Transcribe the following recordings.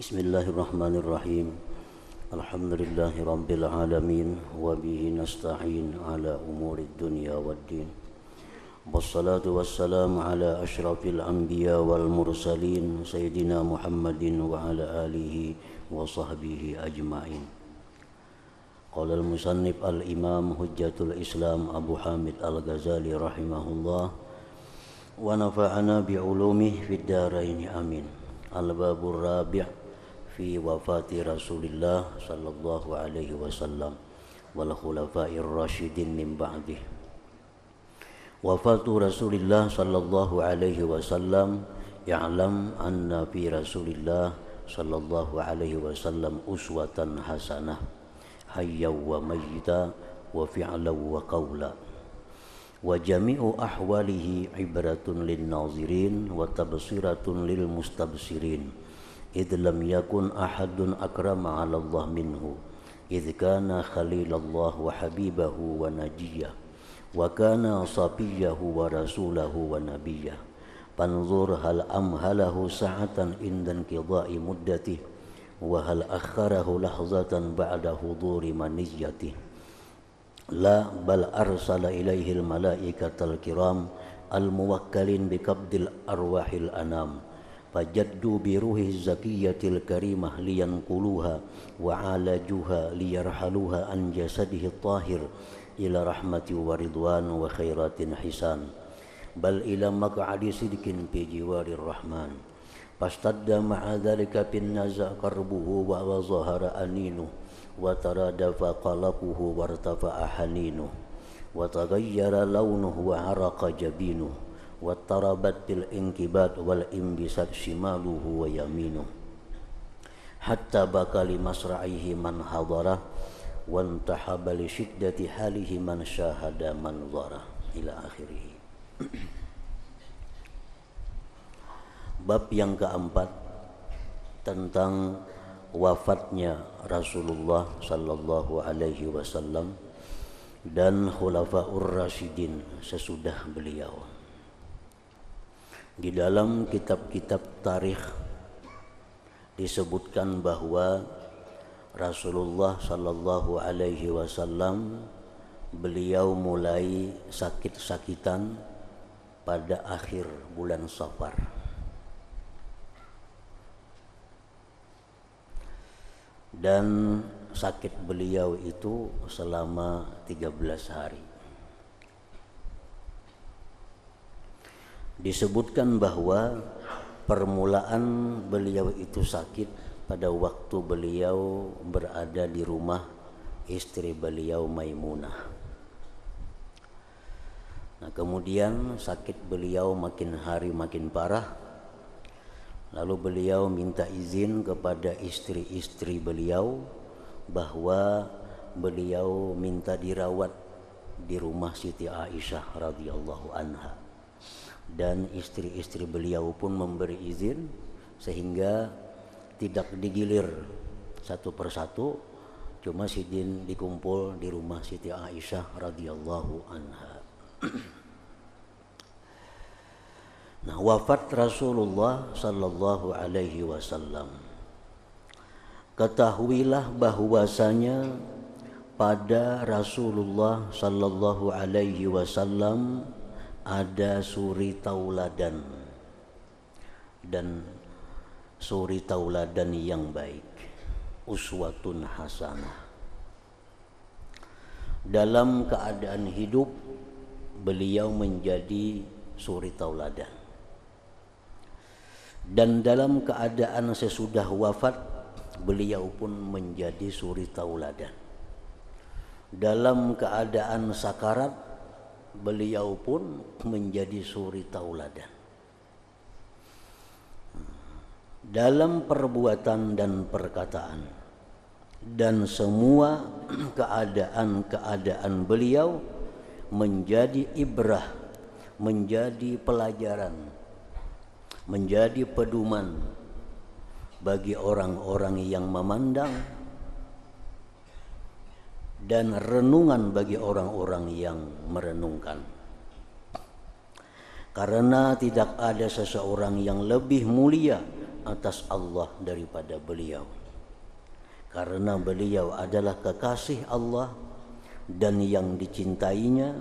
Bismillahirrahmanirrahim. Alhamdulillahi rabbil alamin wa bihi nasta'in ala umurid dunya waddin. Wassalatu wassalamu ala asyrafil anbiya wal mursalin sayyidina Muhammadin wa ala alihi wa sahbihi ajma'in. Qala al-musannif al-imam hujjatul islam Abu Hamid al-Ghazali rahimahullah wa nafa'ana bi'ulumihi fid dharain amin. Al-babur rabi' fi wafati Rasulillah sallallahu alaihi wasallam wal khulafa'ir rasyidin min ba'dih. Wafatu Rasulillah sallallahu alaihi wasallam ya'lam anna fi Rasulillah sallallahu alaihi wasallam uswatan hasanah hayya wa mayyita wa fi'la wa qawla wa jami'u ahwalihi ibratun lin nazirin wa tabsiratun lil mustabsirin idh lam yakun ahadun akrama 'ala Allah minhu idh kana khalilallah wa habibahu wa najiyah wa kana safiyahu wa rasulahu wa nabiyah fanzur hal amhalahu sa'atan indan qidha'i muddatihi wa hal akharahu lahzatan ba'da huduri maniyatihi la bal arsala ilaihil malaikatal kiram al muwakkalin biqabdil arwahil anam fajaddu bi ruhi zakiyatil karimah liyanquluha wa alajuha liyarhaluha an jasadihi tahir ila rahmati wa ridwan wa khairatin hisan bal ila maq'adi sidqin fi jiwarir rahman fastadda ma'a dhalika bin naza qarbuhu wa zahara aninu wa taradafa qalaquhu wa irtafa'a haninu wa taghayyara launuhu wa araqa jabinuhu wa tarabat bil inkibat wal imbisat shimaluhu wa yaminuhu hatta bakali masra'ihi man hadara wa intahaba li shiddati halihi man syahada manzara ila akhirih. Bab yang keempat tentang wafatnya Rasulullah sallallahu alaihi wasallam dan khulafaur rasyidin sesudah beliau. Di dalam kitab-kitab tarikh disebutkan bahwa Rasulullah sallallahu alaihi wasallam beliau mulai sakit-sakitan pada akhir bulan Safar. Dan sakit beliau itu selama 13 hari. Disebutkan bahwa permulaan beliau itu sakit pada waktu beliau berada di rumah istri beliau Maimunah. Nah, kemudian sakit beliau makin hari makin parah. Lalu beliau minta izin kepada istri-istri beliau bahwa beliau minta dirawat di rumah Siti Aisyah radhiyallahu anha. Dan istri-istri beliau pun memberi izin sehingga tidak digilir satu persatu, cuma sidin dikumpul di rumah Siti Aisyah radhiyallahu anha. Nah, wafat Rasulullah sallallahu alaihi wasallam. Ketahuilah bahwasanya pada Rasulullah sallallahu alaihi wasallam ada suri tauladan dan suri tauladan yang baik, uswatun hasanah. Dalam keadaan hidup beliau menjadi suri tauladan. Dan dalam keadaan sesudah wafat beliau pun menjadi suri tauladan. Dalam keadaan sakarat beliau pun menjadi suri tauladan. Dalam perbuatan dan perkataan dan semua keadaan-keadaan beliau menjadi ibrah, menjadi pelajaran, menjadi pedoman bagi orang-orang yang memandang dan renungan bagi orang-orang yang merenungkan. Karena tidak ada seseorang yang lebih mulia atas Allah daripada beliau, karena beliau adalah kekasih Allah dan yang dicintainya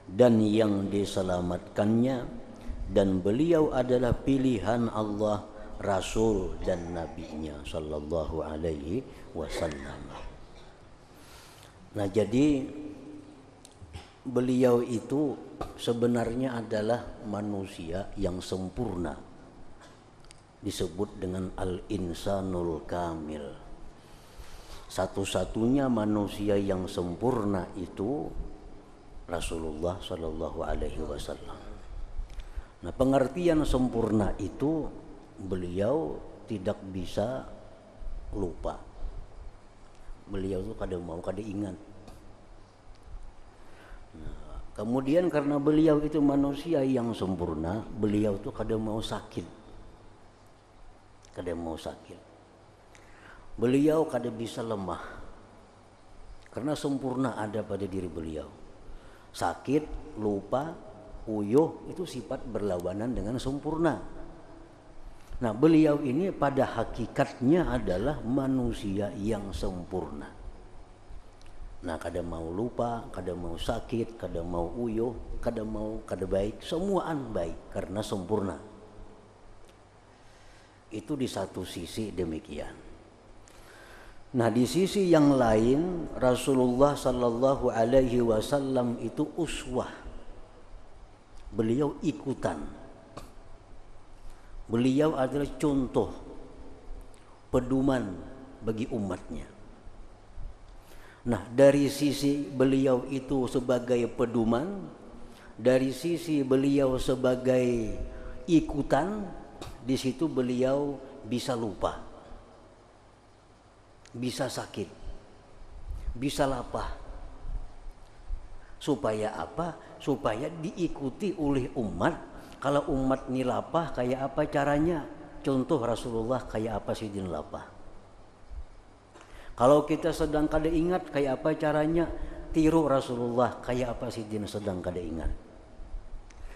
dan yang diselamatkannya, dan beliau adalah pilihan Allah, Rasul dan Nabi-Nya sallallahu alaihi wasallam. Nah, jadi beliau itu sebenarnya adalah manusia yang sempurna, disebut dengan al-insanul kamil. Satu-satunya manusia yang sempurna itu Rasulullah sallallahu alaihi wasallam. Nah, pengertian sempurna itu beliau tidak bisa lupa. Beliau itu kadang mau kadang ingat. Nah, kemudian karena beliau itu manusia yang sempurna, beliau itu kadang mau sakit. Kadang mau sakit. Beliau kadang bisa lemah. Karena sempurna ada pada diri beliau. Sakit, lupa, uyuh itu sifat berlawanan dengan sempurna. Nah, beliau ini pada hakikatnya adalah manusia yang sempurna. Nah, kadang mau lupa, kadang mau sakit, kadang mau uyuh, kadang baik, semuaan baik karena sempurna. Itu di satu sisi demikian. Nah, di sisi yang lain Rasulullah sallallahu alaihi wasallam itu uswah. Beliau ikutan. Beliau adalah contoh pedoman bagi umatnya. Nah, dari sisi beliau itu sebagai pedoman, dari sisi beliau sebagai ikutan, di situ beliau bisa lupa, bisa sakit, bisa lapar. Supaya apa? Supaya diikuti oleh umat. Kalau umat ini lapah, kayak apa caranya? Contoh Rasulullah kayak apa sih din lapah? Kalau kita sedang kada ingat, kayak apa caranya? Tiru Rasulullah kayak apa sih din sedang kada ingat?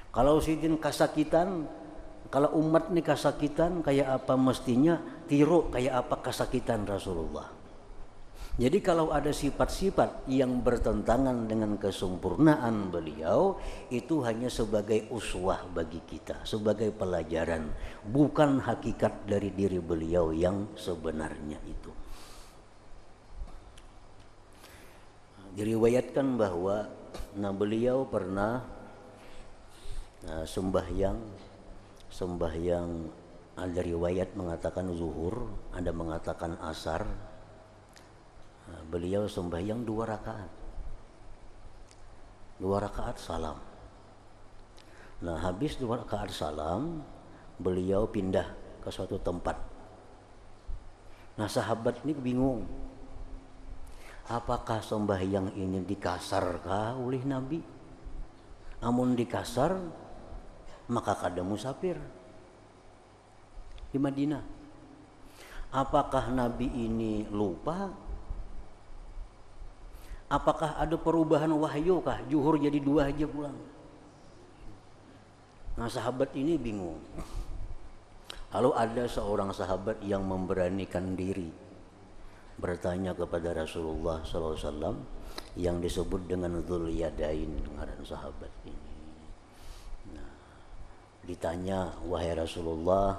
Kalau si din kasakitan, kalau umat ini kasakitan, kayak apa mestinya? Tiru kayak apa kasakitan Rasulullah. Jadi kalau ada sifat-sifat yang bertentangan dengan kesempurnaan beliau, itu hanya sebagai uswah bagi kita, sebagai pelajaran, bukan hakikat dari diri beliau yang sebenarnya itu. Diriwayatkan bahwa beliau pernah sembahyang, ada riwayat mengatakan zuhur, ada mengatakan asar. Beliau sembahyang 2 rakaat. 2 rakaat salam. Nah, habis 2 rakaat salam, beliau pindah ke suatu tempat. Nah, sahabat ini bingung. Apakah sembahyang ini dikasarkah oleh Nabi? Amun dikasar, maka kada musafir di Madinah. Apakah Nabi ini lupa? Apakah ada perubahan wahyu kah? Zuhur jadi 2 aja pulang. Nah, sahabat ini bingung. Lalu ada seorang sahabat yang memberanikan diri bertanya kepada Rasulullah SAW yang disebut dengan Dzul Yadain, ngaran sahabat ini. Nah, ditanya, wahai Rasulullah,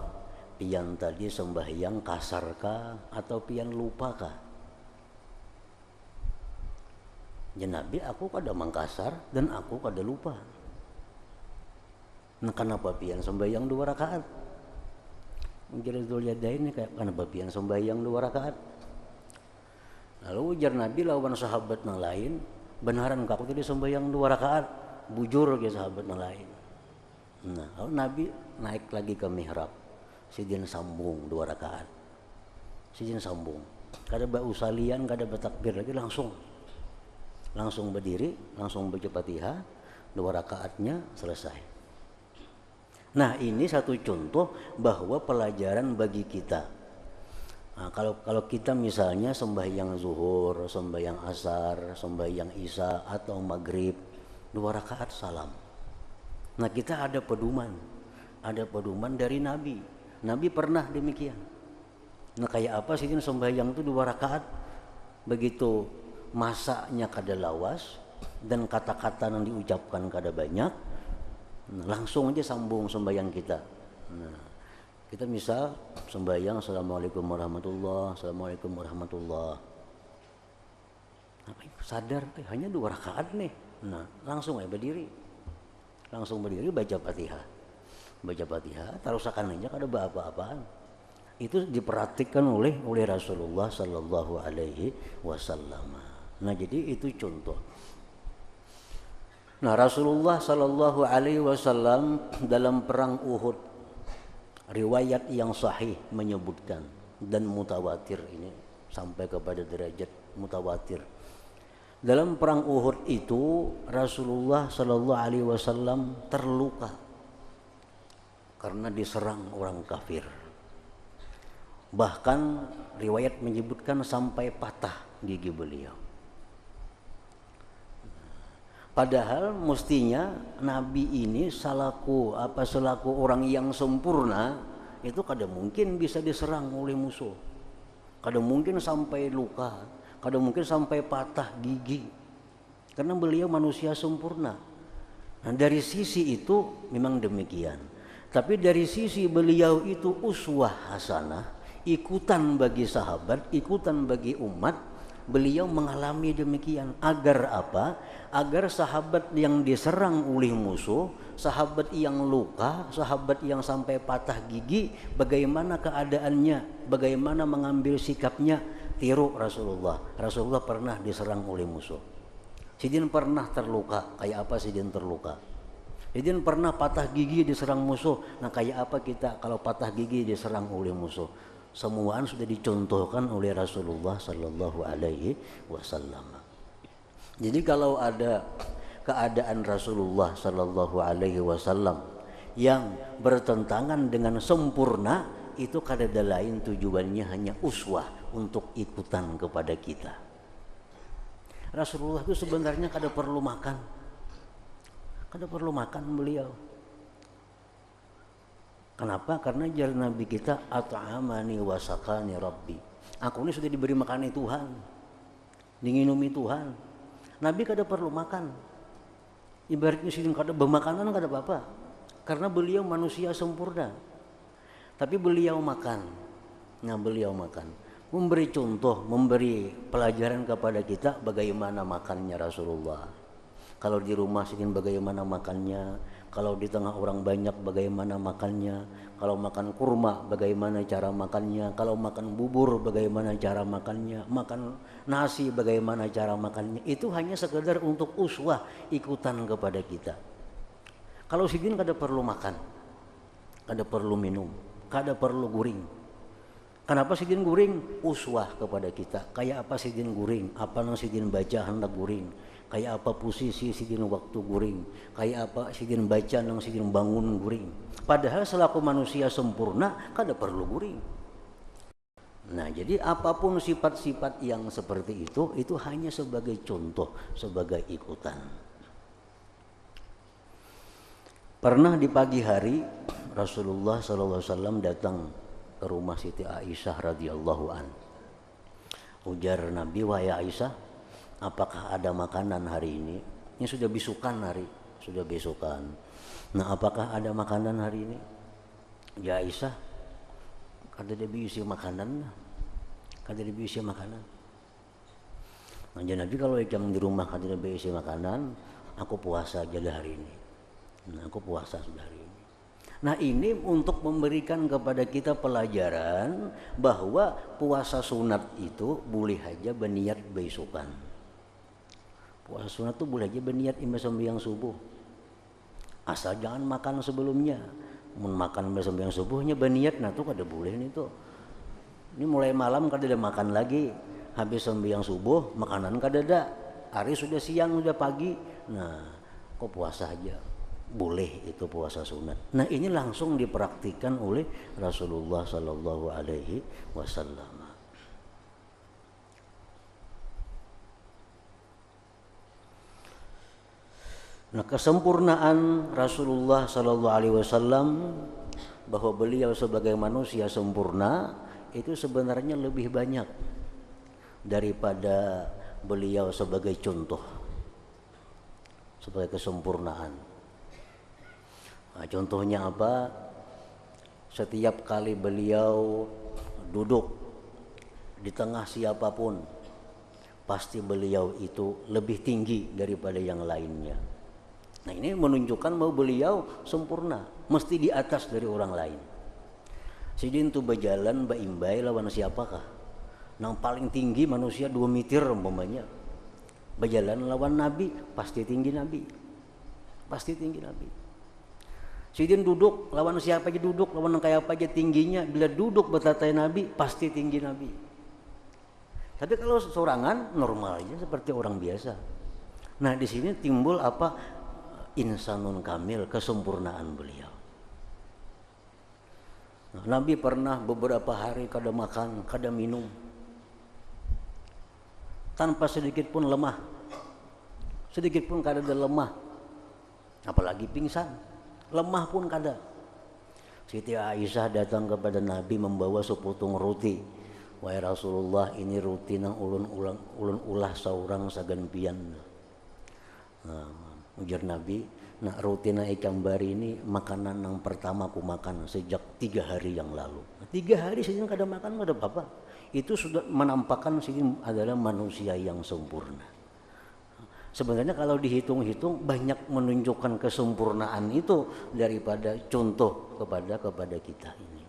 pian tadi sembahyang kasarkah atau pian lupakah? Ya Nabi, aku kada mangkasar dan aku kada lupa. Nah, kenapa pian sembahyang 2 rakaat? Menjadi Dzul Yadain ini kayak kenapa pian sembahyang 2 rakaat? Lalu ujar Nabi lawan sahabat yang lain, benaran aku tadi sembahyang 2 rakaat? Bujur ke sahabat yang lain. Nah, lalu Nabi naik lagi ke mihrab. Sidin sambung 2 rakaat. Sidin sambung. Kada bau salian, kada bertakbir lagi, langsung berdiri, langsung baca Fatihah, 2 rakaatnya selesai. Nah, ini satu contoh bahwa pelajaran bagi kita. Nah, kalau kita misalnya sembahyang zuhur, sembahyang asar, sembahyang isya atau maghrib, 2 rakaat salam. Nah, kita ada pedoman dari Nabi. Nabi pernah demikian. Nah kayak apa sih sembahyang itu 2 rakaat, begitu masaknya kada lawas dan kata-kata yang diucapkan kada banyak, nah, langsung aja sambung sembahyang kita. Nah, kita misal sembahyang assalamualaikum warahmatullah, assalamualaikum warahmatullah. Sadar hanya 2 rakaat nih. Nah langsung berdiri, baca Fatihah, tarusakan aja kada apa-apaan. Itu diperhatikan oleh Rasulullah Sallallahu Alaihi Wasallam. Nah jadi itu contoh. Nah Rasulullah Sallallahu Alaihi Wasallam dalam perang Uhud, riwayat yang sahih menyebutkan dan mutawatir, ini sampai kepada derajat mutawatir. Dalam perang Uhud itu Rasulullah Sallallahu Alaihi Wasallam terluka karena diserang orang kafir. Bahkan riwayat menyebutkan sampai patah gigi beliau. Padahal mestinya Nabi ini selaku orang yang sempurna itu kada mungkin bisa diserang oleh musuh, kada mungkin sampai luka, kada mungkin sampai patah gigi, karena beliau manusia sempurna. Nah dari sisi itu memang demikian. Tapi dari sisi beliau itu uswah hasanah, ikutan bagi sahabat, ikutan bagi umat, beliau mengalami demikian. Agar apa? Agar sahabat yang diserang oleh musuh, sahabat yang luka, sahabat yang sampai patah gigi, bagaimana keadaannya, bagaimana mengambil sikapnya, tiru Rasulullah. Rasulullah pernah diserang oleh musuh. Sidin pernah terluka, kayak apa Sidin terluka? Sidin pernah patah gigi diserang musuh. Nah kayak apa kita kalau patah gigi diserang oleh musuh? Semuaan sudah dicontohkan oleh Rasulullah Sallallahu Alaihi Wasallam. Jadi kalau ada keadaan Rasulullah Sallallahu Alaihi Wasallam yang bertentangan dengan sempurna, itu kada ada lain tujuannya hanya uswah, untuk ikutan kepada kita. Rasulullah itu sebenarnya kada perlu makan, beliau. Kenapa? Karena jar Nabi kita at'amani wa sakani rabbi. Aku ini sudah diberi makan Tuhan, diminumi Tuhan. Nabi kada perlu makan. Ibaratnya sih kada bermakanan kada apa-apa. Karena beliau manusia sempurna. Tapi beliau makan. Nah, beliau makan. Memberi contoh, memberi pelajaran kepada kita bagaimana makannya Rasulullah. Kalau di rumah sedang bagaimana makannya, kalau di tengah orang banyak bagaimana makannya, kalau makan kurma bagaimana cara makannya, kalau makan bubur bagaimana cara makannya, makan nasi bagaimana cara makannya. Itu hanya sekedar untuk uswah, ikutan kepada kita. Kalau sidin kada perlu makan, kada perlu minum, kada perlu guring. Kenapa sidin guring? Uswah kepada kita. Kayak apa sidin guring? Apa yang sidin baca hendak guring? Kayak apa posisi sidin waktu guring, kayak apa sidin baca nang sidin bangun guring. Padahal selaku manusia sempurna kada perlu guring. Nah jadi apapun sifat-sifat yang seperti itu hanya sebagai contoh, sebagai ikutan. Pernah di pagi hari Rasulullah SAW datang ke rumah Siti Aisyah radhiyallahu an. Ujar Nabi, wahai Aisyah, apakah ada makanan hari ini? Ini sudah besokan hari, sudah besokan. Nah, apakah ada makanan hari ini? Ya Aisyah, kada ada bisi makanan, kada ada bisi makanan. Nah, Nabi kalau jam di rumah kada ada bisi makanan, aku puasa aja hari ini. Nah, aku puasa sudah hari ini. Nah, ini untuk memberikan kepada kita pelajaran bahwa puasa sunat itu boleh aja berniat besokan. Puasa sunat itu boleh aja berniat imam sembahyang subuh. Asal jangan makan sebelumnya. Mun makan imam sembahyang subuhnya berniat, nah tuh kada boleh nih tuh. Ini mulai malam kada ada makan lagi. Habis sembahyang subuh makanan kada ada. Hari sudah siang sudah pagi. Nah, kok puasa aja. Boleh itu puasa sunat. Nah, ini langsung dipraktikkan oleh Rasulullah Sallallahu Alaihi Wasallam. Nah, kesempurnaan Rasulullah Sallallahu Alaihi Wasallam bahwa beliau sebagai manusia sempurna itu sebenarnya lebih banyak daripada beliau sebagai contoh, sebagai kesempurnaan. Nah, contohnya apa? Setiap kali beliau duduk di tengah siapapun, pasti beliau itu lebih tinggi daripada yang lainnya. Nah, ini menunjukkan bahwa beliau sempurna, mesti di atas dari orang lain. Sidin tu berjalan baimbai lawan siapakah? Yang paling tinggi manusia 2 meter umpamanya. Berjalan lawan Nabi, pasti tinggi Nabi. Pasti tinggi Nabi. Sidin duduk lawan siapa aja duduk, lawan kayak apa aja tingginya, bila duduk bertatai Nabi, pasti tinggi Nabi. Tapi kalau sorangan normal aja seperti orang biasa. Nah, di sini timbul apa? Insanun kamil, kesempurnaan beliau. Nah, Nabi pernah beberapa hari kada makan, kada minum, tanpa sedikit pun lemah, sedikit pun kada ada lemah, apalagi pingsan, lemah pun kada. Siti Aisyah datang kepada Nabi membawa sepotong roti. Wahai Rasulullah, ini roti nang ulun ulah saurang sagan pian. Ujar Nabi, nah roti na ikan bari ini makanan yang pertama aku makan sejak 3 hari yang lalu. 3 hari Sidin kada makan kada apa-apa. Itu sudah menampakkan Sidin adalah manusia yang sempurna. Sebenarnya kalau dihitung-hitung banyak menunjukkan kesempurnaan itu daripada contoh kepada kita ini.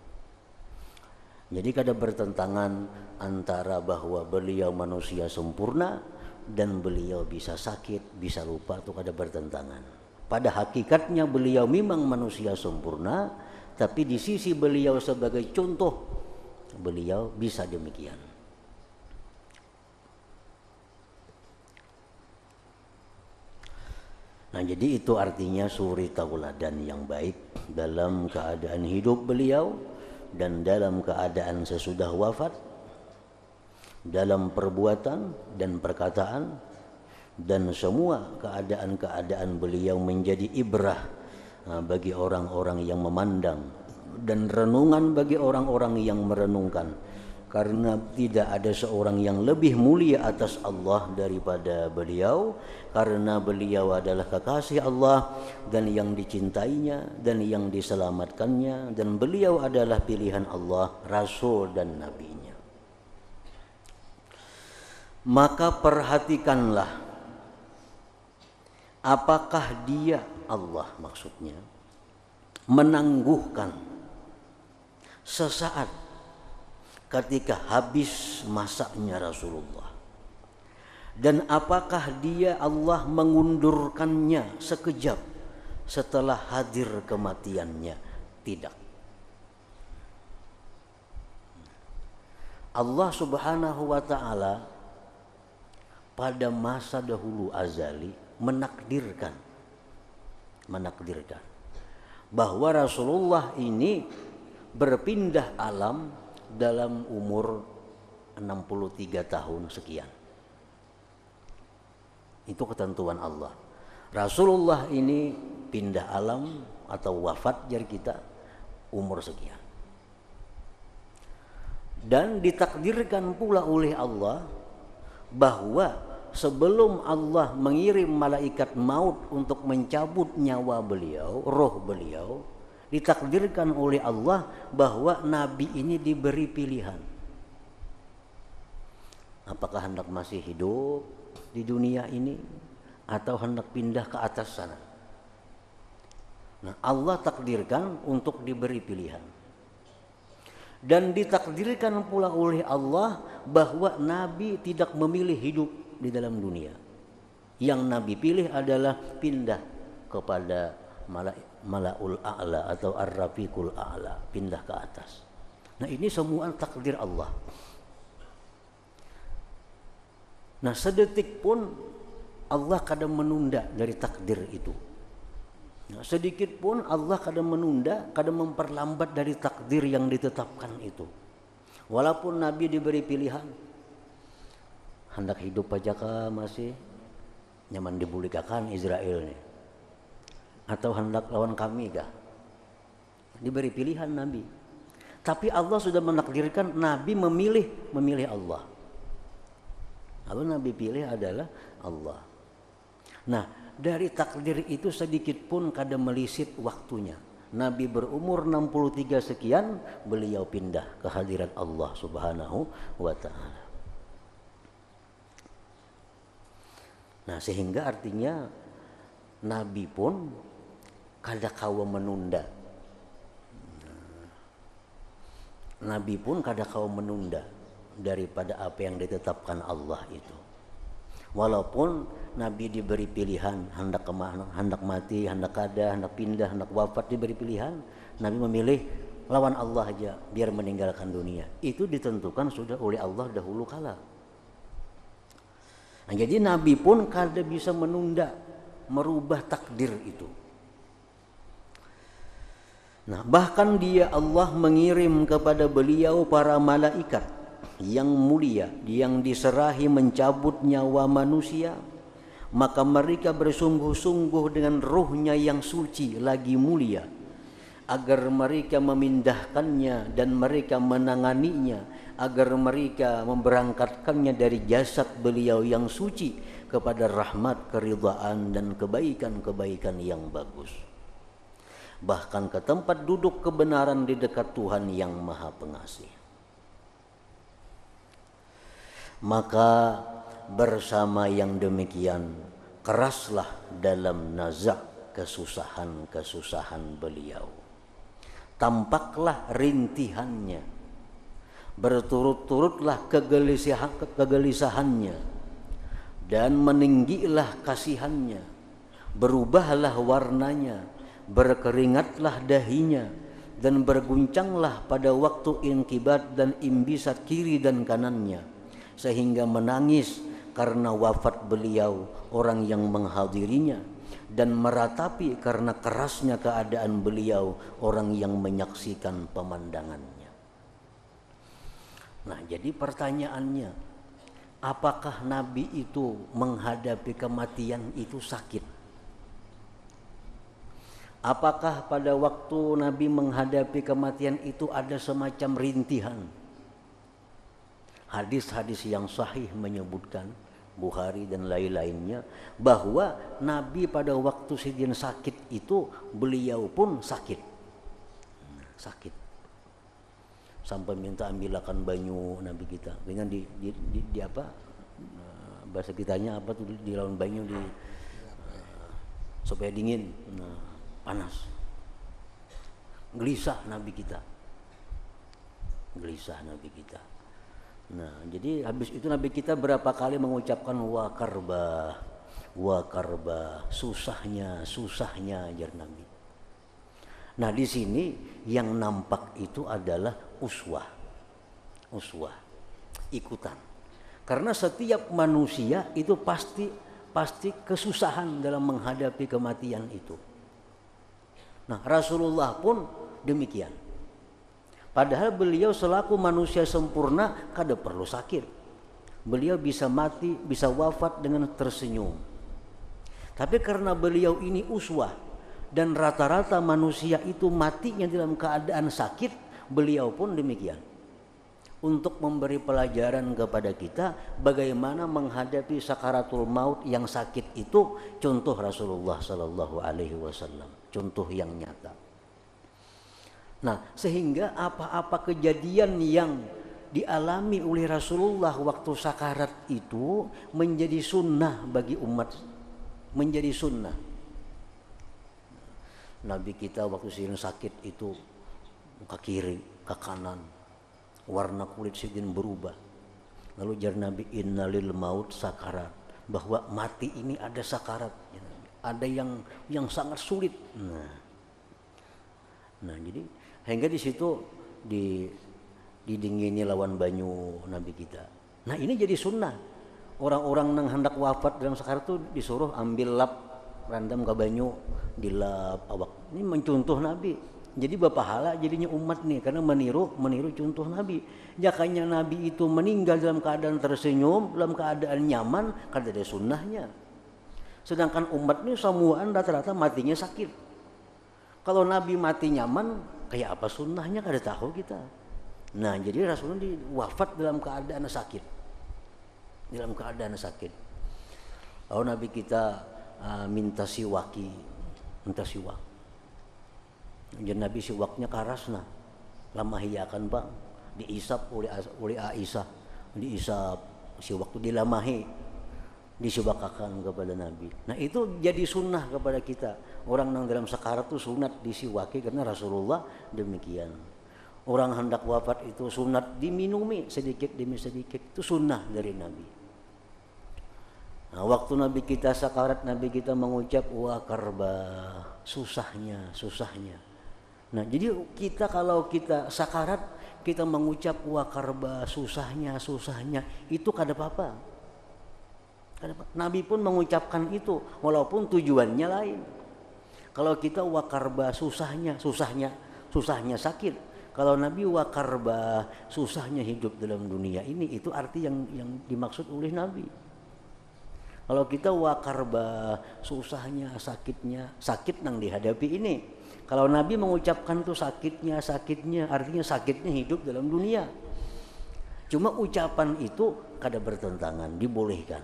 Jadi kada bertentangan antara bahwa beliau manusia sempurna dan beliau bisa sakit, bisa lupa, itu kada bertentangan. Pada hakikatnya beliau memang manusia sempurna, tapi di sisi beliau sebagai contoh, beliau bisa demikian. Nah, jadi itu artinya suri tauladan yang baik dalam keadaan hidup beliau dan dalam keadaan sesudah wafat, dalam perbuatan dan perkataan, dan semua keadaan-keadaan beliau menjadi ibrah bagi orang-orang yang memandang dan renungan bagi orang-orang yang merenungkan, karena tidak ada seorang yang lebih mulia atas Allah daripada beliau, karena beliau adalah kekasih Allah dan yang dicintainya dan yang diselamatkannya, dan beliau adalah pilihan Allah, Rasul dan Nabi-Nya. Maka perhatikanlah apakah dia, Allah maksudnya, menangguhkan sesaat ketika habis masanya Rasulullah, dan apakah dia Allah mengundurkannya sekejap setelah hadir kematiannya? Tidak. Allah Subhanahu wa ta'ala pada masa dahulu azali menakdirkan bahwa Rasulullah ini berpindah alam dalam umur 63 tahun sekian. Itu ketentuan Allah. Rasulullah ini pindah alam atau wafat jar kita umur sekian. Dan ditakdirkan pula oleh Allah bahwa sebelum Allah mengirim malaikat maut untuk mencabut nyawa beliau, roh beliau, ditakdirkan oleh Allah bahwa Nabi ini diberi pilihan. Apakah hendak masih hidup di dunia ini atau hendak pindah ke atas sana? Nah, Allah takdirkan untuk diberi pilihan. Dan ditakdirkan pula oleh Allah bahwa Nabi tidak memilih hidup di dalam dunia. Yang Nabi pilih adalah pindah kepada Malaul A'la atau Ar-Rafiqul A'la, pindah ke atas. Nah, ini semua takdir Allah. Nah, sedetik pun Allah kadang menunda dari takdir itu. Nah, sedikit pun Allah kadang menunda, kadang memperlambat dari takdir yang ditetapkan itu. Walaupun Nabi diberi pilihan, hendak hidup aja kah masih nyaman dibulikakan Israel nih, atau hendak lawan kami kah? Diberi pilihan Nabi. Tapi Allah sudah menakdirkan Nabi memilih Allah. Lalu Nabi pilih adalah Allah. Nah, dari takdir itu sedikit pun kada melisit waktunya. Nabi berumur 63 sekian, beliau pindah ke hadirat Allah Subhanahu wa ta'ala. Nah, sehingga artinya Nabi pun kada kawa menunda. Nabi pun kada kawa menunda daripada apa yang ditetapkan Allah itu. Walaupun Nabi diberi pilihan hendak mati, hendak kada, hendak pindah, hendak wafat, diberi pilihan, Nabi memilih lawan Allah aja biar meninggalkan dunia. Itu ditentukan sudah oleh Allah dahulu kala. Nah, jadi Nabi pun kada bisa menunda, merubah takdir itu. Nah, bahkan dia Allah mengirim kepada beliau para malaikat yang mulia, yang diserahi mencabut nyawa manusia, maka mereka bersungguh-sungguh dengan ruhnya yang suci lagi mulia, agar mereka memindahkannya dan mereka menanganinya, agar mereka memberangkatkannya dari jasad beliau yang suci kepada rahmat, keridhaan dan kebaikan-kebaikan yang bagus, bahkan ke tempat duduk kebenaran di dekat Tuhan yang Maha Pengasih. Maka bersama yang demikian keraslah dalam nazak kesusahan-kesusahan beliau. Tampaklah rintihannya, berturut-turutlah kegelisahannya, dan meninggilah kasihannya, berubahlah warnanya, berkeringatlah dahinya, dan berguncanglah pada waktu inkibat dan imbisat kiri dan kanannya, sehingga menangis karena wafat beliau orang yang menghadirinya, dan meratapi karena kerasnya keadaan beliau orang yang menyaksikan pemandangannya. Nah, jadi pertanyaannya, apakah Nabi itu menghadapi kematian itu sakit? Apakah pada waktu Nabi menghadapi kematian itu ada semacam rintihan? Hadis-hadis yang sahih menyebutkan, Bukhari dan lain-lainnya, bahwa Nabi pada waktu sidin sakit itu beliau pun sakit. Sampai minta ambilakan banyu Nabi kita. Dengan di apa? Bahasa kitanya apa tuh, di lawan banyu supaya dingin. Nah, panas. Gelisah Nabi kita. Nah, jadi habis itu Nabi kita berapa kali mengucapkan wa karba, susahnya ajar Nabi. Nah, di sini yang nampak itu adalah uswah, ikutan. Karena setiap manusia itu pasti kesusahan dalam menghadapi kematian itu. Nah, Rasulullah pun demikian. Padahal beliau selaku manusia sempurna kada perlu sakit. Beliau bisa mati, bisa wafat dengan tersenyum. Tapi karena beliau ini uswah dan rata-rata manusia itu matinya dalam keadaan sakit, beliau pun demikian. Untuk memberi pelajaran kepada kita bagaimana menghadapi sakaratul maut yang sakit itu, contoh Rasulullah sallallahu alaihi wasallam, contoh yang nyata. Nah, sehingga apa-apa kejadian yang dialami oleh Rasulullah waktu sakarat itu menjadi sunnah bagi umat, menjadi sunnah. Nabi kita waktu sidin sakit itu ke kiri, ke kanan, warna kulit sidin berubah. Lalu jar Nabi, innalil maut sakarat, bahwa mati ini ada sakarat, ada yang sangat sulit. Nah, jadi hingga di situ didingini lawan banyu Nabi kita. Nah, ini jadi sunnah. Orang-orang yang hendak wafat dalam sakarat itu disuruh ambil lap randam ke banyu, dilap awak. Ini mencontoh Nabi. Jadi bapahala jadinya umat nih, karena meniru contoh Nabi. Jakanya Nabi itu meninggal dalam keadaan tersenyum, dalam keadaan nyaman, kan ada sunnahnya. Sedangkan umat ini semuaan rata-rata matinya sakit. Kalau Nabi mati nyaman, kayak apa sunnahnya kada tahu kita. Nah jadi Rasulullah wafat dalam keadaan sakit, dalam keadaan sakit. Lalu Nabi kita minta siwak. Jadi Nabi siwaknya karasna, lama hiakan bang, diisap oleh Aisyah, diisap siwak itu dilamahi, disiwakakan kepada Nabi. Nah itu jadi sunnah kepada kita. Orang yang dalam sekarat itu sunat disiwaki karena Rasulullah demikian. Orang hendak wafat itu sunat diminumi sedikit demi sedikit, itu sunnah dari Nabi. Nah, waktu Nabi kita sakarat, Nabi kita mengucap wa karba, susahnya. Nah jadi kita kalau kita sakarat kita mengucap wa karba, susahnya itu kada apa-apa. Nabi pun mengucapkan itu walaupun tujuannya lain. Kalau kita wa karba, susahnya sakit. Kalau Nabi wa karba, susahnya hidup dalam dunia ini, itu arti yang dimaksud oleh Nabi. Kalau kita wa karba, susahnya, sakitnya, sakit yang dihadapi ini. Kalau Nabi mengucapkan itu sakitnya, artinya sakitnya hidup dalam dunia. Cuma ucapan itu kada bertentangan, dibolehkan.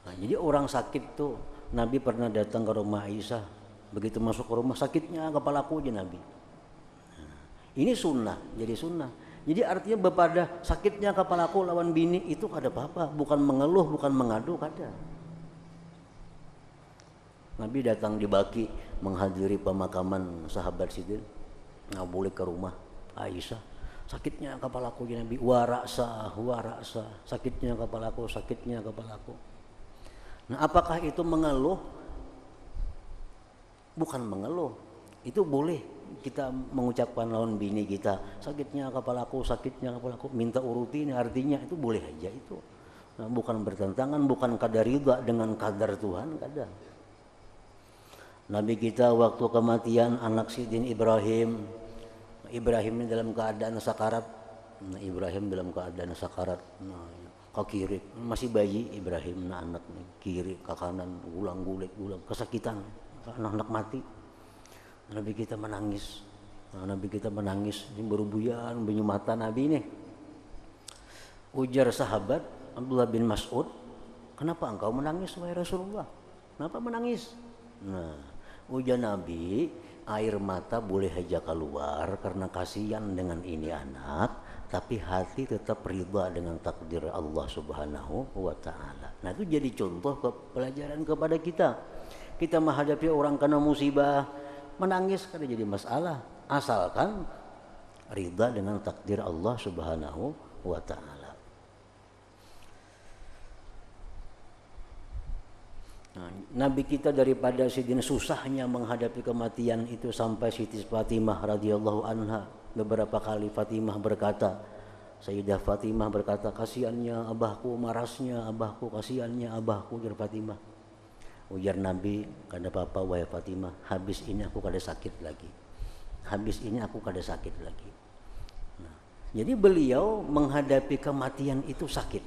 Nah, jadi orang sakit tuh, Nabi pernah datang ke rumah Aisyah. Begitu masuk ke rumah, sakitnya kepalaku aja Nabi. Nah, ini sunnah, jadi sunnah. Jadi artinya bepada sakitnya kepalaku lawan bini itu kada apa-apa, bukan mengeluh, bukan mengadu, kada. Nabi datang di Baki menghadiri pemakaman sahabat Sidin, nggak boleh ke rumah Aisyah. Sakitnya kepalaku ya Nabi, waraksa, sakitnya kepalaku. Nah apakah itu mengeluh? Bukan mengeluh, itu boleh kita mengucapkan lawan bini kita, sakitnya kepalaku, minta urutin, artinya itu boleh aja itu. Nah, bukan bertentangan, bukan kadar ridha dengan kadar Tuhan, kada. Nabi kita waktu kematian anak Sidin Ibrahim ini dalam keadaan sakarat. Nah, Ibrahim dalam keadaan sakarat. Nah, ke kiri masih bayi Ibrahim, nah anak kiri ke kanan gulang kesakitan, anak mati. Nabi kita menangis. Ini berbuyan mata Nabi ini. Ujar sahabat Abdullah bin Mas'ud, kenapa engkau menangis wahai Rasulullah? Kenapa menangis? Nah, ujar Nabi, air mata boleh aja keluar karena kasihan dengan ini anak, tapi hati tetap ridha dengan takdir Allah Subhanahu wa taala. Nah, itu jadi contoh pelajaran kepada kita. Kita menghadapi orang kena musibah, menangis kada jadi masalah, asalkan ridha dengan takdir Allah Subhanahu wa taala. Nah, Nabi kita daripada sidin susahnya menghadapi kematian itu sampai Siti Fatimah radhiyallahu anha beberapa kali Fatimah berkata, Sayyidah Fatimah berkata, kasihannya abahku, marasnya abahku, kasihannya abahku, ujar Fatimah. Ujar Nabi, kada apa-apa wahai Fatimah, habis ini aku kada sakit lagi. Nah, jadi beliau menghadapi kematian itu sakit.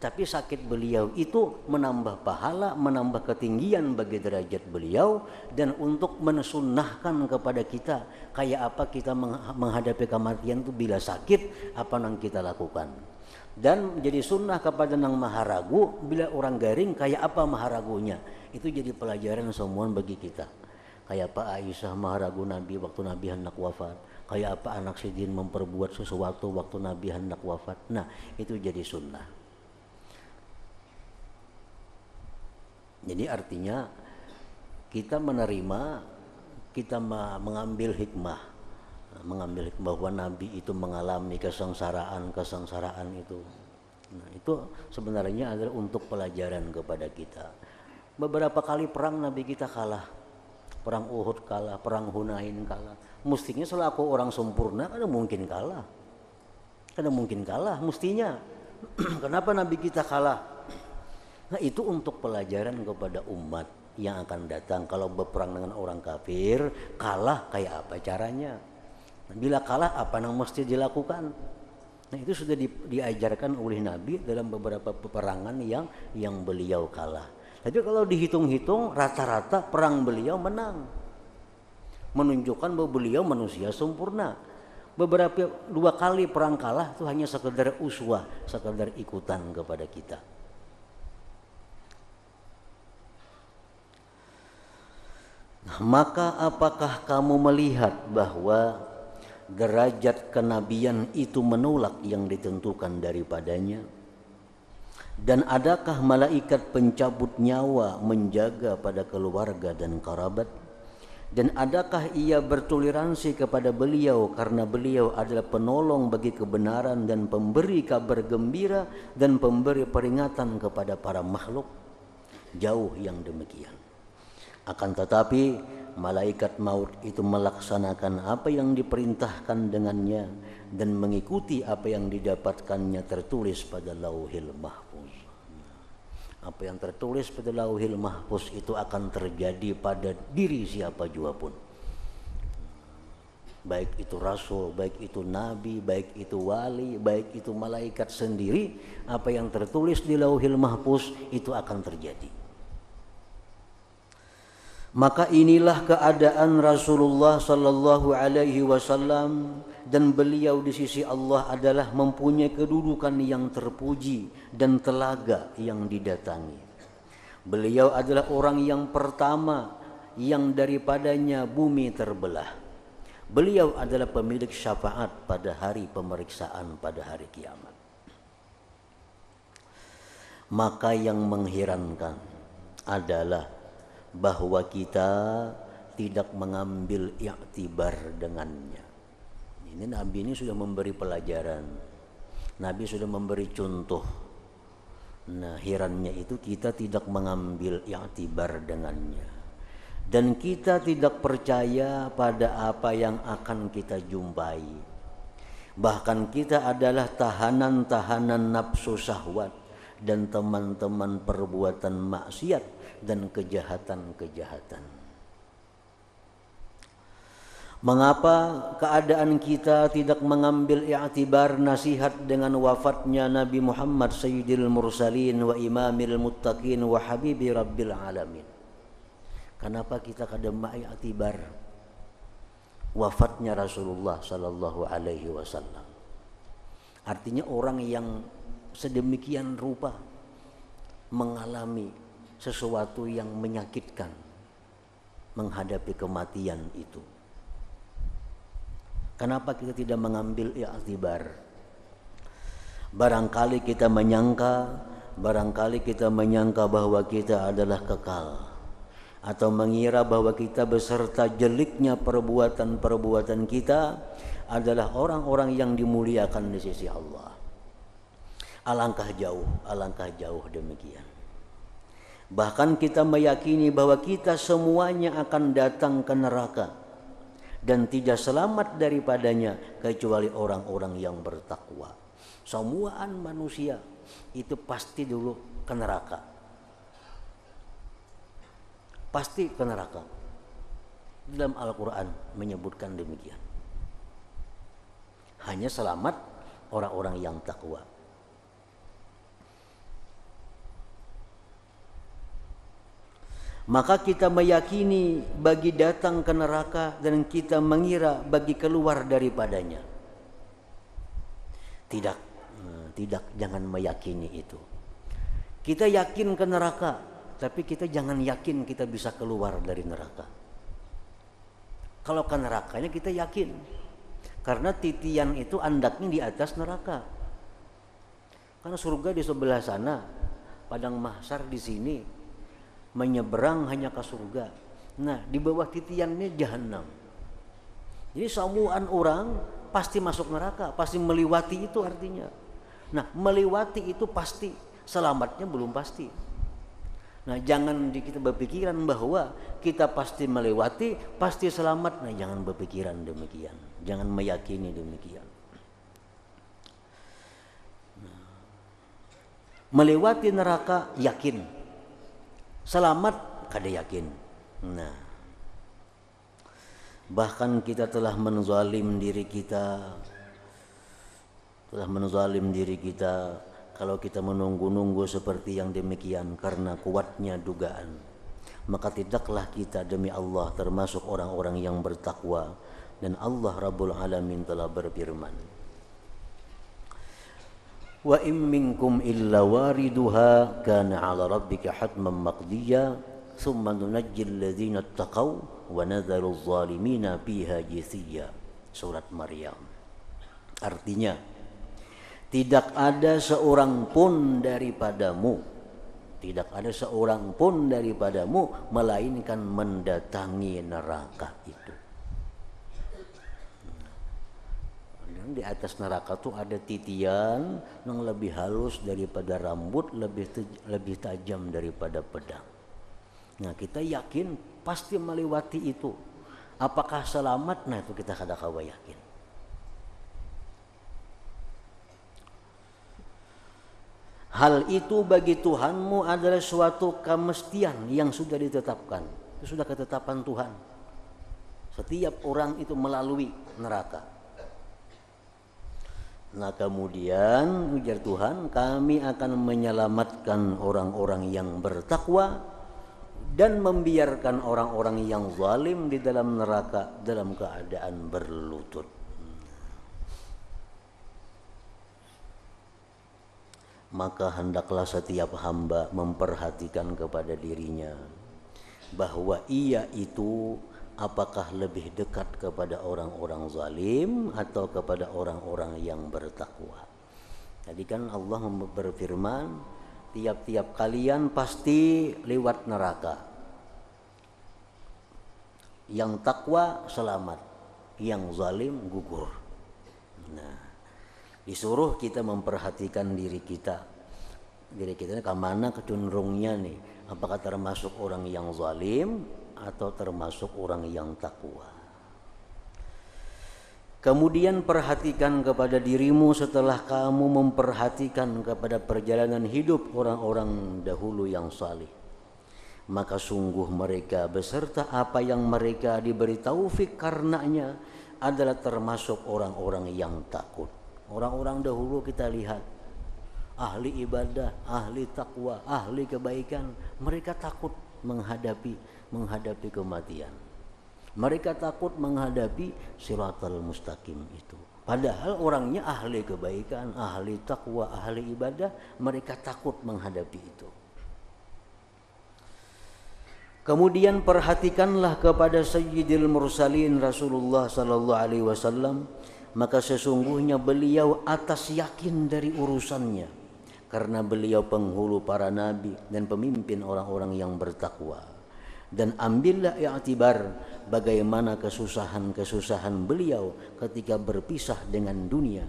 Tapi sakit beliau itu menambah pahala, menambah ketinggian bagi derajat beliau, dan untuk mensunnahkan kepada kita kayak apa kita menghadapi kematian itu bila sakit, apa yang kita lakukan. Dan menjadi sunnah kepada nang maharagu, bila orang garing kayak apa maharagunya, itu jadi pelajaran semua bagi kita. Kayak apa Aisyah maharagu Nabi waktu Nabi hendak wafat, kayak apa anak Sidin memperbuat sesuatu waktu Nabi hendak wafat. Nah itu jadi sunnah. Jadi artinya kita menerima, kita mengambil hikmah bahwa Nabi itu mengalami kesengsaraan itu. Nah, itu sebenarnya adalah untuk pelajaran kepada kita. Beberapa kali perang Nabi kita kalah, perang Uhud kalah, perang Hunain kalah. Mestinya selaku orang sempurna kada mungkin kalah, mestinya. Kenapa Nabi kita kalah? Nah itu untuk pelajaran kepada umat yang akan datang. Kalau berperang dengan orang kafir, kalah kayak apa caranya? Bila kalah apa yang mesti dilakukan? Nah itu sudah diajarkan oleh Nabi dalam beberapa peperangan yang beliau kalah. Tapi kalau dihitung-hitung rata-rata perang beliau menang. menunjukkan bahwa beliau manusia sempurna. Beberapa 2 kali perang kalah itu hanya sekedar uswah, sekedar ikutan kepada kita. Nah, maka apakah kamu melihat bahwa derajat kenabian itu menolak yang ditentukan daripadanya? Dan adakah malaikat pencabut nyawa menjaga pada keluarga dan kerabat? Dan adakah ia bertoleransi kepada beliau karena beliau adalah penolong bagi kebenaran dan pemberi kabar gembira dan pemberi peringatan kepada para makhluk? Jauh yang demikian. Akan tetapi malaikat maut itu melaksanakan apa yang diperintahkan dengannya dan mengikuti apa yang didapatkannya tertulis pada Lauhil Mahfuz. Apa yang tertulis pada Lauhil Mahfuz itu akan terjadi pada diri siapa jua pun. Baik itu rasul, baik itu nabi, baik itu wali, baik itu malaikat sendiri, apa yang tertulis di Lauhil Mahfuz itu akan terjadi. Maka inilah keadaan Rasulullah sallallahu alaihi wasallam, dan beliau di sisi Allah adalah mempunyai kedudukan yang terpuji dan telaga yang didatangi. Beliau adalah orang yang pertama yang daripadanya bumi terbelah. Beliau adalah pemilik syafaat pada hari pemeriksaan pada hari kiamat. Maka yang mengherankan adalah bahwa kita tidak mengambil i'tibar dengannya. Ini Nabi ini sudah memberi pelajaran, Nabi sudah memberi contoh. Nah, herannya itu kita tidak mengambil i'tibar dengannya, dan kita tidak percaya pada apa yang akan kita jumpai. Bahkan kita adalah tahanan-tahanan nafsu syahwat dan teman-teman perbuatan maksiat dan kejahatan-kejahatan. Mengapa keadaan kita tidak mengambil i'tibar nasihat dengan wafatnya Nabi Muhammad Sayyidil Mursalin wa Imamil Muttaqin wa Habibi Rabbil Alamin? Kenapa kita kada ma'iktibar wafatnya Rasulullah sallallahu alaihi wasallam? Artinya orang yang sedemikian rupa mengalami sesuatu yang menyakitkan menghadapi kematian itu. Kenapa kita tidak mengambil i'tibar? Barangkali kita menyangka bahwa kita adalah kekal, atau mengira bahwa kita beserta jeliknya perbuatan-perbuatan kita adalah orang-orang yang dimuliakan di sisi Allah. Alangkah jauh demikian. Bahkan kita meyakini bahwa kita semuanya akan datang ke neraka dan tidak selamat daripadanya kecuali orang-orang yang bertakwa. Semuaan manusia itu pasti dulu ke neraka. Pasti ke neraka. Dalam Al-Quran menyebutkan demikian. Hanya selamat orang-orang yang takwa. Maka kita meyakini bagi datang ke neraka dan kita mengira bagi keluar daripadanya. Tidak, jangan meyakini itu. Kita yakin ke neraka, tapi kita jangan yakin kita bisa keluar dari neraka. Kalau ke nerakanya kita yakin, karena titian itu andaknya di atas neraka. Karena surga di sebelah sana, padang mahsyar di sini. Menyeberang hanya ke surga. Nah, di bawah titiannya jahanam. Jadi semuaan orang pasti masuk neraka, pasti melewati itu artinya. Nah, melewati itu pasti, selamatnya belum pasti. Nah, jangan kita berpikiran bahwa kita pasti melewati, pasti selamat. Nah, jangan berpikiran demikian. Jangan meyakini demikian. Nah, melewati neraka yakin. Selamat kada yakin. Nah, bahkan kita telah menzalim diri kita. Kalau kita menunggu-nunggu seperti yang demikian karena kuatnya dugaan. maka tidaklah kita demi Allah termasuk orang-orang yang bertakwa. Dan Allah Rabbul Alamin telah berfirman, wa in minkum illa wariduha kana 'ala rabbika hatman maqdiya thumma nunajjil ladzina taqaw wa nadharu adh-dhalimina fiha jithiya. Surat Maryam. Artinya, tidak ada seorang pun daripadamu, melainkan mendatangi neraka itu. Di atas neraka tuh ada titian yang lebih halus daripada rambut, lebih tajam daripada pedang. Nah, kita yakin pasti melewati itu. Apakah selamat? Nah, itu kita kada-kada yakin. Hal itu bagi Tuhanmu adalah suatu kemestian yang sudah ditetapkan. Itu sudah ketetapan Tuhan. Setiap orang itu melalui neraka. Nah, kemudian ujar Tuhan, kami akan menyelamatkan orang-orang yang bertakwa dan membiarkan orang-orang yang zalim di dalam neraka dalam keadaan berlutut. Maka hendaklah setiap hamba memperhatikan kepada dirinya bahwa ia itu apakah lebih dekat kepada orang-orang zalim atau kepada orang-orang yang bertakwa. Tadi kan Allah berfirman, tiap-tiap kalian pasti lewat neraka. Yang takwa selamat, yang zalim gugur. Nah, disuruh kita memperhatikan diri kita. Diri kita ini kemana kecenderungnya nih? Apakah termasuk orang yang zalim atau termasuk orang yang takwa? Kemudian perhatikan kepada dirimu setelah kamu memperhatikan kepada perjalanan hidup orang-orang dahulu yang salih. Maka sungguh mereka beserta apa yang mereka diberi taufik karenanya adalah termasuk orang-orang yang takut. Orang-orang dahulu kita lihat ahli ibadah, ahli takwa, ahli kebaikan, mereka takut menghadapi kematian. Mereka takut menghadapi siratal mustaqim itu. Padahal orangnya ahli kebaikan, ahli takwa, ahli ibadah, mereka takut menghadapi itu. Kemudian perhatikanlah kepada Sayyidil Mursalin Rasulullah sallallahu alaihi wasallam, maka sesungguhnya beliau atas yakin dari urusannya, karena beliau penghulu para nabi dan pemimpin orang-orang yang bertakwa. Dan ambillah i'tibar bagaimana kesusahan-kesusahan beliau ketika berpisah dengan dunia,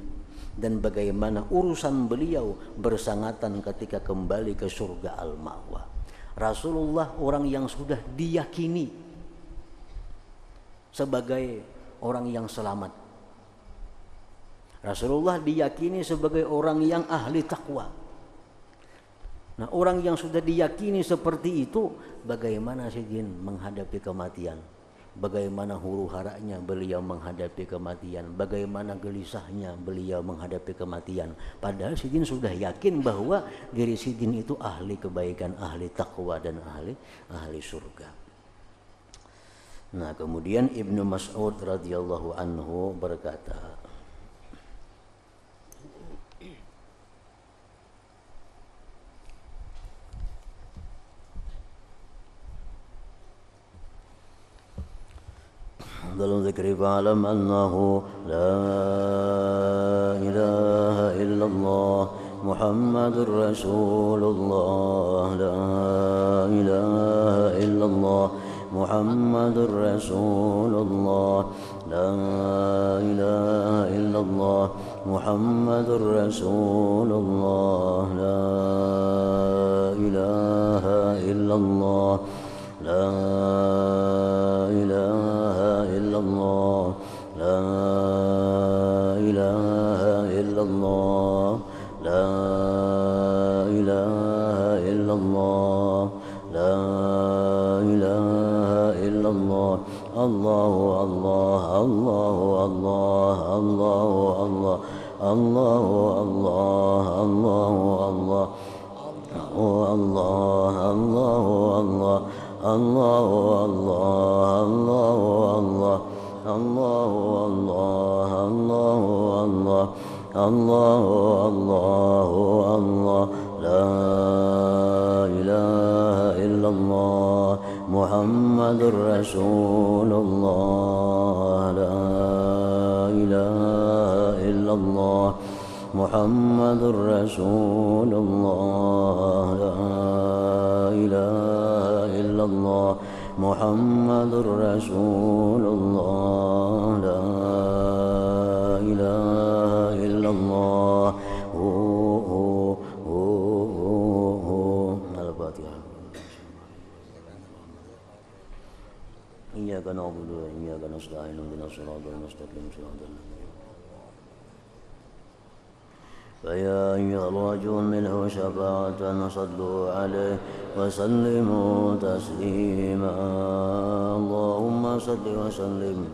dan bagaimana urusan beliau bersangatan ketika kembali ke surga al-ma'wa. Rasulullah orang yang sudah diyakini sebagai orang yang selamat. Rasulullah diyakini sebagai orang yang ahli takwa. Nah, orang yang sudah diyakini seperti itu, bagaimana Sidin menghadapi kematian? Bagaimana huru haranya beliau menghadapi kematian? Bagaimana gelisahnya beliau menghadapi kematian? Padahal Sidin sudah yakin bahwa diri Sidin itu ahli kebaikan, ahli takwa, dan ahli surga. Nah, kemudian Ibnu Mas'ud radhiyallahu anhu berkata, dalam zikri fa'alam annahu la ilaha illallah Muhammadur Rasulullah, la ilaha illallah Muhammadur Rasulullah, la ilaha illallah Muhammadur Rasulullah, la ilaha illallah, la ilaha illallah, la ilaha illallah, la ilaha illallah, la ilaha illallah, Allahu Allah, Allahu Allah, Allahu Allah, Allahu Allah, Allahu Allah, Allah, Allahu Allah, الله الله الله الله الله الله الله الله الله لا إله إلا الله محمد رسول الله لا إله إلا الله محمد رسول الله لا إله إلا الله محمد رسول الله لا إله إلا الله الفاتحة إياك نعبد وإياك نستعين اهدنا الصراط المستقيم صراط الذين فيا أيها الرجل منه شفاعة صلوا عليه وسلموا تسليما اللهم صل وسلم